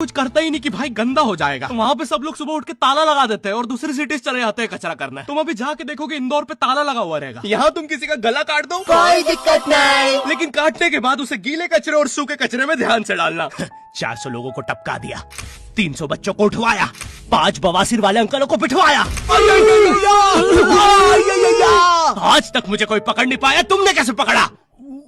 कुछ करता ही नहीं कि भाई गंदा हो जाएगा। वहाँ पे सब लोग सुबह उठ के ताला लगा देते हैं और दूसरी सिटीज चले जाते हैं कचरा करने। तुम अभी जाके देखोगे इंदौर पे ताला लगा हुआ रहेगा। यहाँ तुम किसी का गला काट दो कोई दिक्कत नहीं, लेकिन काटने के बाद उसे गीले कचरे और सूखे कचरे में ध्यान से डालना। 400 लोगों को टपका दिया, 300 बच्चों को उठवाया, 5 बवासीर वाले अंकलों को बिठवाया। आज तक मुझे कोई पकड़ नहीं पाया, तुमने कैसे पकड़ा?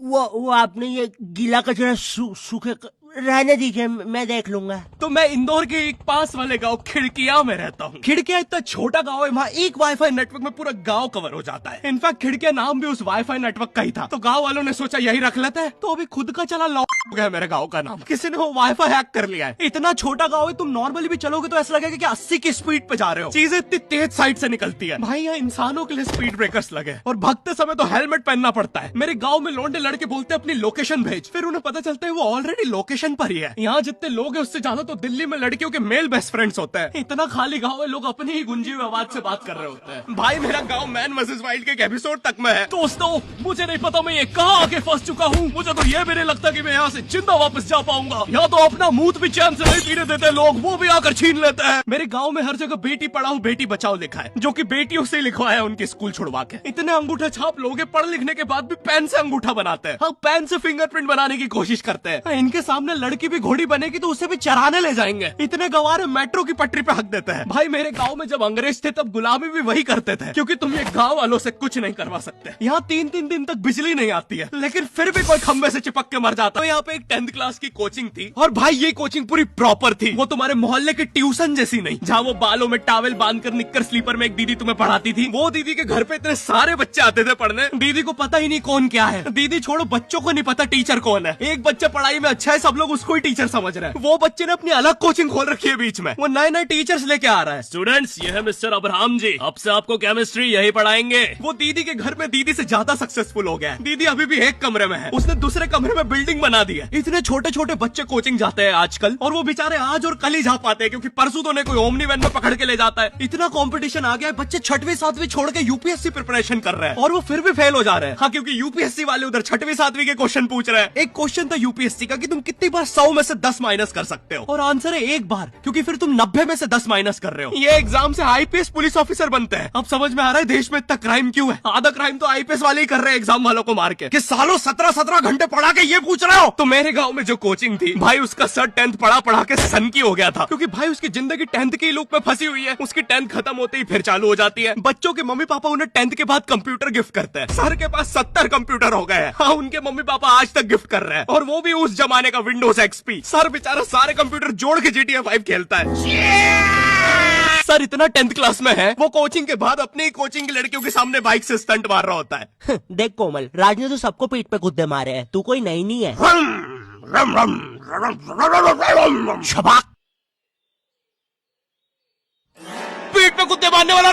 वो आपने ये गीला कचरा सूखे रहने दीजिए, मैं देख लूंगा। तो मैं इंदौर के एक पास वाले गांव खिड़किया में रहता हूँ। खिड़किया इतना छोटा गांव है, वहाँ एक वाईफाई नेटवर्क में पूरा गांव कवर हो जाता है। इनफैक्ट खिड़किया नाम भी उस वाईफाई नेटवर्क का ही था, तो गांव वालों ने सोचा यही रख लेते हैं। तो अभी खुद का चला लॉक हो गया मेरे गाँव का नाम, किसी ने वो वाईफाई हैक कर लिया है। इतना छोटा गाँव है, तुम नॉर्मली भी चलोगे तो ऐसा लगेगा कि 80 की स्पीड पे जा रहे हो। चीजें इतनी तेज साइड से निकलती है भाई, यहाँ इंसानों के लिए स्पीड ब्रेकर्स लगे और भागते समय तो हेलमेट पहनना पड़ता है। मेरे गाँव में लौंडे लड़के बोलते हैं अपनी लोकेशन भेज, फिर उन्हें पता चलता है वो ऑलरेडी लोकेशन पर ही है। यहाँ जितने लोग हैं उससे ज्यादा तो दिल्ली में लड़कियों के मेल बेस्ट फ्रेंड्स होते हैं। इतना खाली गांव है, लोग अपनी ही गुंजी हुई आवाज से बात कर रहे होते हैं। भाई मेरा गांव मैन वर्सेस वाइल्ड के एक एपिसोड तक में है। दोस्तों मुझे नहीं पता मैं ये कहाँ आके फंस चुका हूँ। मुझे तो ये भी नहीं लगता कि मैं यहाँ से जिंदा वापस जा पाऊंगा। यहाँ तो अपना मूत भी चैन से नहीं पीने देते लोग, वो भी आकर छीन लेते हैं। मेरे गाँव में हर जगह बेटी पढ़ाओ बेटी बचाओ लिखा है, जो की बेटियों से लिखवाया है उनके स्कूल छुड़वा के। इतने अंगूठा छाप लोग पढ़ लिखने के बाद भी पेन से अंगूठा बनाते हैं। हाँ, पेन से फिंगरप्रिंट बनाने की कोशिश करते हैं। इनके सामने लड़की भी घोड़ी बनेगी तो उसे भी चराने ले जाएंगे। इतने गवारे मेट्रो की पटरी पे हक देते हैं। भाई मेरे गांव में जब अंग्रेज थे तब गुलामी भी वही करते थे, क्योंकि तुम ये गांव वालों से कुछ नहीं करवा सकते। यहाँ 3-3 दिन तक बिजली नहीं आती है, लेकिन फिर भी कोई खंबे से चिपक के मर जाता है। यहाँ पे एक 10th क्लास की कोचिंग थी और भाई ये कोचिंग पूरी प्रॉपर थी। वो तुम्हारे मोहल्ले की ट्यूशन जैसी नहीं, जहाँ वो बालों में टावल बांधकर निक्कर स्लीपर में एक दीदी तुम्हें पढ़ाती थी। वो दीदी के घर पे इतने सारे बच्चे आते थे पढ़ने, दीदी को पता ही नहीं कौन क्या है। दीदी छोड़ो, बच्चों को नहीं पता टीचर कौन है। एक बच्चा पढ़ाई में अच्छा है, सब लोग उसको ही टीचर समझ रहे हैं। वो बच्चे ने अपनी अलग कोचिंग खोल रखी है बीच में, वो नए टीचर्स लेके आ रहा है। स्टूडेंट्स, ये है मिस्टर अब्राहम जी, अब से आपको केमिस्ट्री यही पढ़ाएंगे। वो दीदी के घर में दीदी से ज्यादा सक्सेसफुल हो गया है। दीदी अभी भी एक कमरे में है, उसने दूसरे कमरे में बिल्डिंग बना दी है। इतने छोटे छोटे बच्चे कोचिंग जाते हैं आजकल, और वो बेचारे आज और कल ही जा पाते हैं, क्योंकि परसों तो उन्हें कोई ओमनी वैन में पकड़ के ले जाता है। इतना कंपटीशन आ गया है, बच्चे 6वीं 7वीं छोड़ के यूपीएससी प्रिपरेशन कर रहे हैं और वो फिर भी फेल हो जा रहे हैं। हाँ, क्योंकि यूपीएससी वाले उधर 6वीं 7वीं के क्वेश्चन पूछ रहे हैं। एक क्वेश्चन था यूपीएससी का कि तुम कितनी बार 100 में से 10 माइनस कर सकते हो, और आंसर है एक बार, क्योंकि फिर तुम 90 में से 10 माइनस कर रहे हो। ये एग्जाम से आईपीएस पुलिस ऑफिसर बनते हैं। अब समझ में आ रहा है देश में इतना क्राइम क्यों है। आधा क्राइम तो आईपीएस वाले ही कर रहे हैं एग्जाम वालों को मार के, कि सालों 17-17 घंटे पढ़ा के ये पूछ रहे हो। तो मेरे गांव में जो कोचिंग थी भाई, उसका सर 10th पढ़ा के सन की हो गया था, क्योंकि भाई उसकी जिंदगी 10th की लूप में फंसी हुई है। उसकी 10th खत्म होते ही फिर चालू हो जाती है। बच्चों के मम्मी पापा उन्हें 10th के बाद कंप्यूटर गिफ्ट करते हैं। सर के पास 70 कंप्यूटर हो गए हैं। हाँ, उनके मम्मी पापा आज तक गिफ्ट कर रहे हैं, और वो भी उस जमाने का विंडोज एक्सपी। सर बेचारा सारे कंप्यूटर जोड़ के GTA 5 खेलता है। सर इतना 10th क्लास में है, वो कोचिंग के बाद अपनी कोचिंग की लड़कियों के सामने बाइक से स्टंट मार रहा होता है। देख कोमल, राज ने तो सबको पीठ पे कुत्ते मारे हैं, तू कोई नई नहीं है। शबाक, पीठ पे कुत्ते मारने वाला